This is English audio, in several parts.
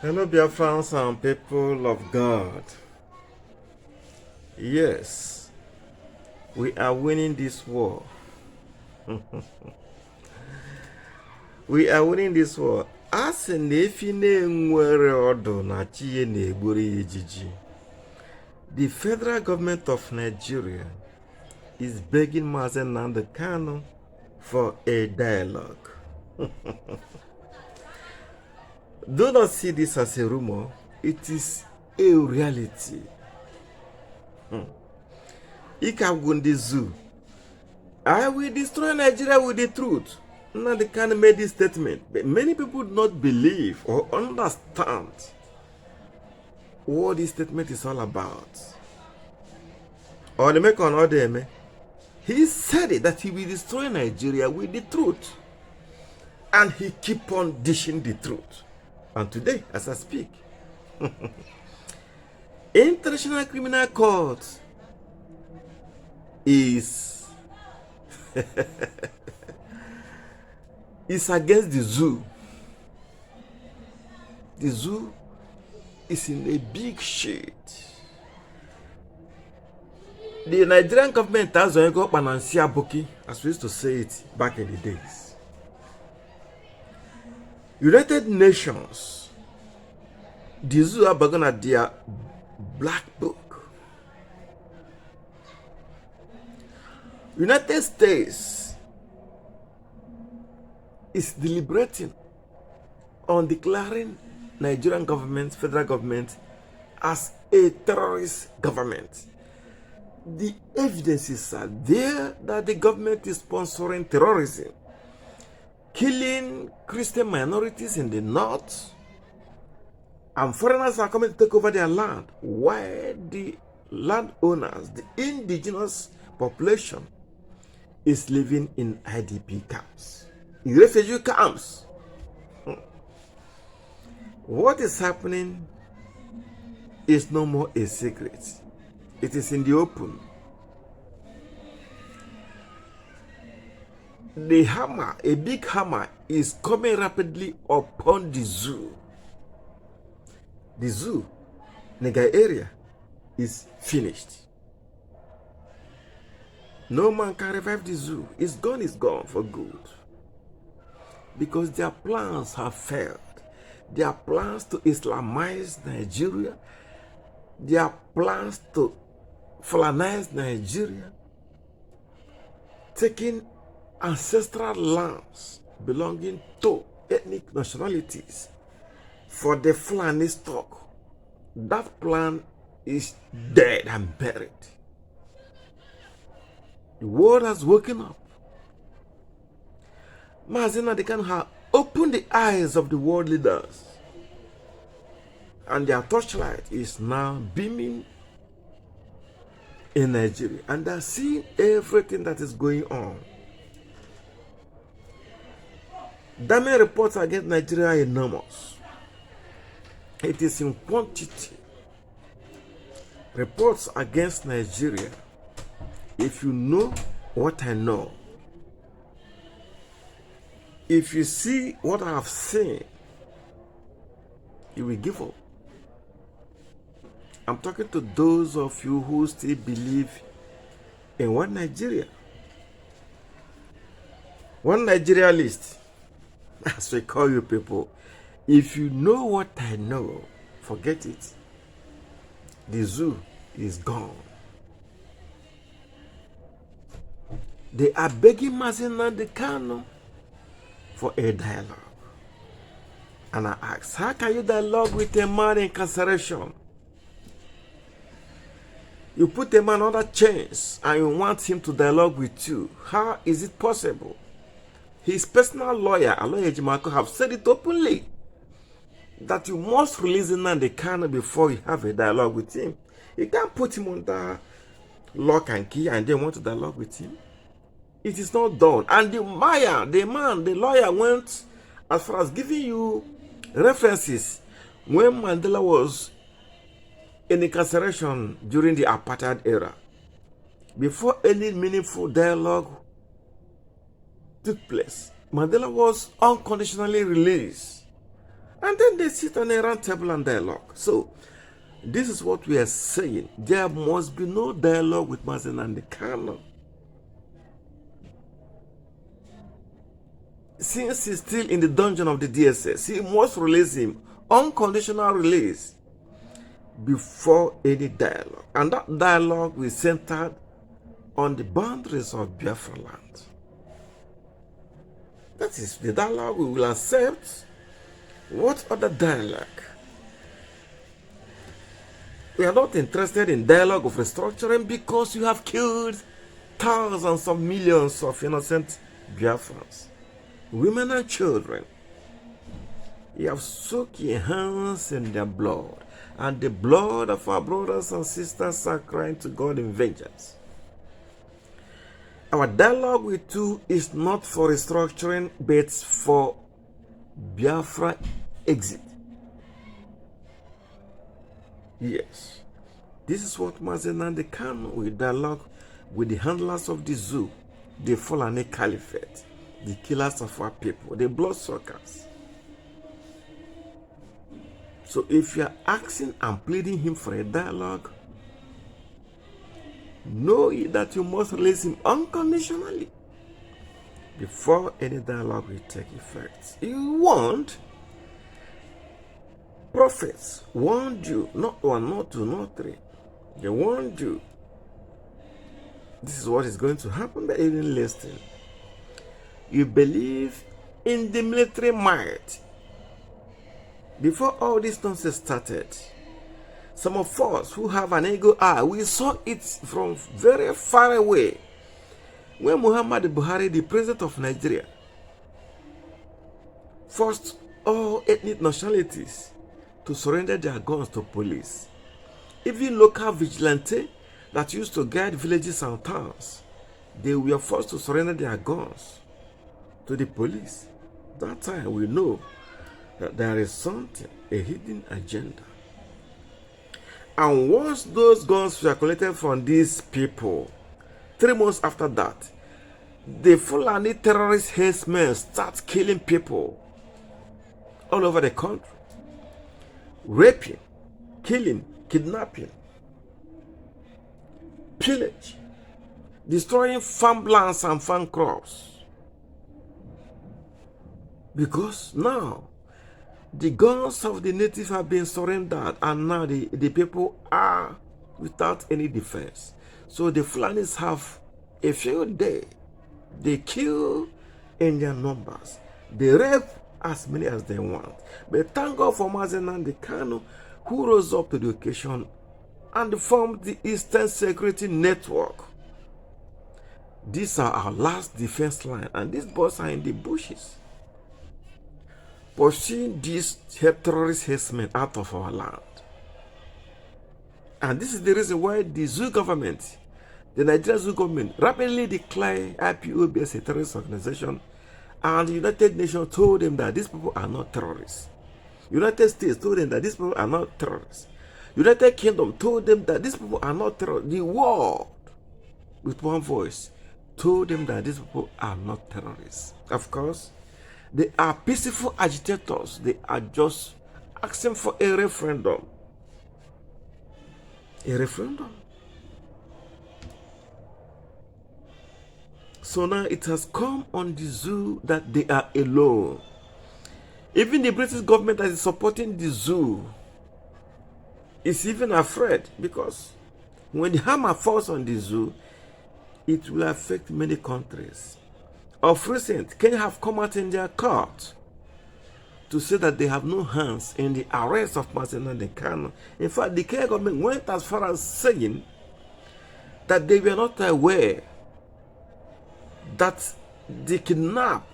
Hello, Biafrans and people of God. Yes, we are winning this war. We are winning this war. As in if you the federal government of Nigeria is begging Mazi Nnamdi Kanu for a dialogue. Do not see this as a rumor. It is a reality. Ikagundi Zoo. I will destroy Nigeria with the truth. Nnamdi Kanu made this statement, but many people do not believe or understand what this statement is all about. Or they make an order. He said it that he will destroy Nigeria with the truth. And he keep on dishing the truth. And today, as I speak, International Criminal Court is against the zoo. The zoo is in a big shit. The Nigerian government has got Banansia Boki, as we used to say it back in the days. United Nations, the zoo are begun at their black book. United States is deliberating on declaring Nigerian government, federal government, as a terrorist government. The evidences are there that the government is sponsoring terrorism, killing Christian minorities in the north, and foreigners are coming to take over their land, while the landowners, the indigenous population, is living in IDP camps, in refugee camps. What is happening is no more a secret. It is in the open. The hammer, a big hammer, is coming rapidly upon the zoo. The zoo, Nega area, is finished. No man can revive the zoo. It's gone for good. Because their plans have failed. Their plans to Islamize Nigeria, their plans to Fulanize Nigeria, taking ancestral lands belonging to ethnic nationalities for the Fulani stock. That plan is dead and buried. The world has woken up. Mazi Nnamdi Kanu has opened the eyes of the world leaders, and their torchlight is now beaming in Nigeria, and they're seeing everything that is going on. Damning reports against Nigeria are enormous. It is in quantity. Reports against Nigeria, if you know what I know, if you see what I have seen, you will give up. I'm talking to those of you who still believe in one Nigeria. One Nigeria list, as we call you people. If you know what I know, forget it. The zoo is gone. They are begging Mazi Nnamdi Kanu for a dialogue. And I ask, how can you dialogue with a man in incarceration? You put a man under chains and you want him to dialogue with you. How is it possible? His personal lawyer, Aloy Ejimako, have said it openly that you must release Nnamdi Kanu before you have a dialogue with him. You can't put him under lock and key and then want to dialogue with him. It is not done. And the lawyer went as far as giving you references when Mandela was in incarceration during the apartheid era. Before any meaningful dialogue took place, Mandela was unconditionally released. And then they sit on a round table and dialogue. So, this is what we are saying. There must be no dialogue with Mazi Nnamdi Kanu. Since he's still in the dungeon of the DSS, he must release him. Unconditional release before any dialogue. And that dialogue will centered on the boundaries of Biafra land. That is the dialogue we will accept. What other dialogue? We are not interested in dialogue of restructuring because you have killed thousands of millions of innocent Biafrans, women and children. You have soaked your hands in their blood, and the blood of our brothers and sisters are crying to God in vengeance. Our dialogue with you is not for restructuring, but for Biafra exit. Yes, this is what Mazi Nnamdi Kanu will dialogue with the handlers of the zoo, the Fulani Caliphate, the killers of our people, the bloodsuckers. So if you are asking and pleading him for a dialogue, know that you must release him unconditionally before any dialogue will take effect. You want prophets warned you, not one, not two, not three. They warned you. This is what is going to happen, but you didn't listen. You believe in the military might. Before all this nonsense started, some of us who have an ego eye, we saw it from very far away. When Muhammad Buhari, the president of Nigeria, forced all ethnic nationalities to surrender their guns to police. Even local vigilantes that used to guard villages and towns, they were forced to surrender their guns to the police. That time we know that there is something, a hidden agenda. And once those guns were collected from these people, 3 months after that, the Fulani terrorist henchmen start killing people all over the country. Raping, killing, kidnapping, pillage, destroying farmlands and farm crops. Because now the guns of the native have been surrendered, and now the people are without any defense. So the Fulanis have a field day. They kill in their numbers. They rape as many as they want. But thank God for Mazi Nnamdi Kanu, who rose up to the occasion and formed the Eastern Security Network. These are our last defense line, and these boys are in the bushes, pushing these terrorist herdsmen out of our land. And this is the reason why the zoo government, the Nigerian zoo government, rapidly declared IPOB as a terrorist organization, and the United Nations told them that these people are not terrorists. United States told them that these people are not terrorists. United Kingdom told them that these people are not terrorists. The world, with one voice, told them that these people are not terrorists. Of course, they are peaceful agitators. They are just asking for a referendum. A referendum. So now it has come on the zoo that they are alone. Even the British government that is supporting the zoo is even afraid, because when the hammer falls on the zoo, it will affect many countries. Of recent, Kenya have come out in their court to say that they have no hands in the arrest of Mazi Nnamdi Kanu. In fact, the Kenya government went as far as saying that they were not aware that the kidnap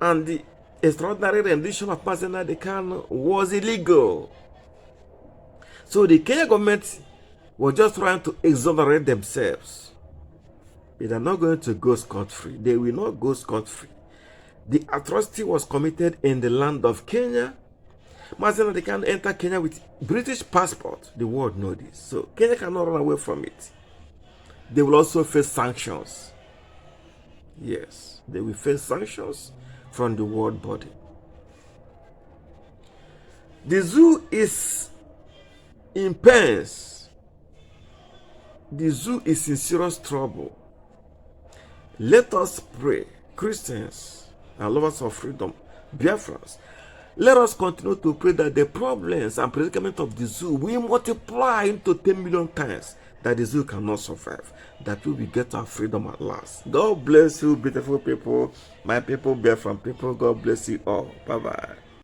and the extraordinary rendition of Mazi Nnamdi Kanu was illegal. So the Kenya government was just trying to exonerate themselves. They are not going to go scot-free. They will not go scot-free. The atrocity was committed in the land of Kenya. Mazi Nnamdi Kanu entered Kenya with British passport. The world knows this. So Kenya cannot run away from it. They will also face sanctions. Yes, they will face sanctions from the world body. The zoo is in pains. The zoo is in serious trouble. Let us pray, Christians and lovers of freedom, Biafrans. Let us continue to pray that the problems and predicament of the zoo will multiply into 10 million times, that the zoo cannot survive, that we will get our freedom at last. God bless you, beautiful people, my people, Biafran people. God bless you all. Bye-bye.